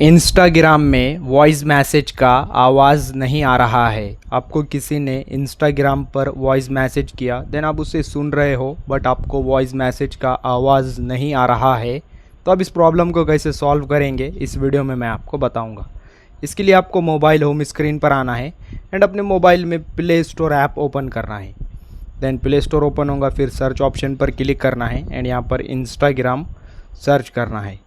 Instagram में voice message का आवाज़ नहीं आ रहा है। आपको किसी ने इंस्टाग्राम पर वॉइस मैसेज किया, देन आप उसे सुन रहे हो बट आपको वॉइस मैसेज का आवाज़ नहीं आ रहा है। तो अब इस प्रॉब्लम को कैसे सॉल्व करेंगे इस वीडियो में मैं आपको बताऊंगा। इसके लिए आपको मोबाइल होम स्क्रीन पर आना है एंड अपने मोबाइल में प्ले स्टोर ऐप ओपन करना है। देन प्ले स्टोर ओपन होगा, फिर सर्च ऑप्शन पर क्लिक करना है एंड यहाँ पर इंस्टाग्राम सर्च करना है।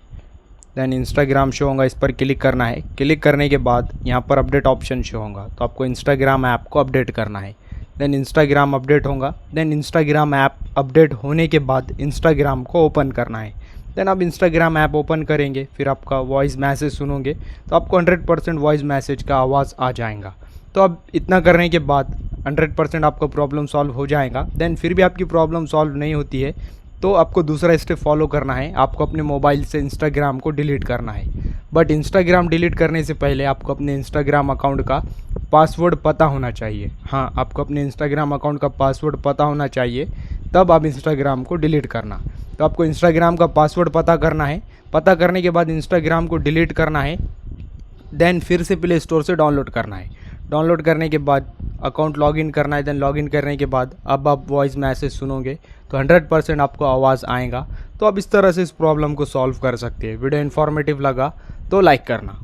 देन इंस्टाग्राम शो होगा, इस पर क्लिक करना है। क्लिक करने के बाद यहाँ पर अपडेट ऑप्शन शो होगा, तो आपको इंस्टाग्राम ऐप को अपडेट करना है। देन इंस्टाग्राम अपडेट होगा। देन इंस्टाग्राम ऐप अपडेट होने के बाद इंस्टाग्राम को ओपन करना है। देन आप इंस्टाग्राम ऐप ओपन करेंगे, फिर आपका वॉइस मैसेज सुनोगे तो आपको 100% वॉइस मैसेज का आवाज़ आ जाएगा। तो अब इतना करने के बाद 100% आपका प्रॉब्लम सॉल्व हो जाएगा। देन फिर भी आपकी प्रॉब्लम सॉल्व नहीं होती है तो आपको दूसरा स्टेप फॉलो करना है। आपको अपने मोबाइल से इंस्टाग्राम को डिलीट करना है। बट इंस्टाग्राम डिलीट करने से पहले आपको अपने इंस्टाग्राम अकाउंट का पासवर्ड पता होना चाहिए। हाँ, आपको अपने इंस्टाग्राम अकाउंट का पासवर्ड पता होना चाहिए, तब आप इंस्टाग्राम को डिलीट करना। तो आपको इंस्टाग्राम का पासवर्ड पता करना है। पता करने के बाद इंस्टाग्राम को डिलीट करना है। देन फिर से प्ले स्टोर से डाउनलोड करना है। डाउनलोड करने के बाद अकाउंट लॉगिन करना है। देन लॉगिन करने के बाद अब आप वॉइस मैसेज सुनोगे तो 100% आपको आवाज़ आएगा। तो आप इस तरह से इस प्रॉब्लम को सॉल्व कर सकते हैं। वीडियो इन्फॉर्मेटिव लगा तो लाइक करना।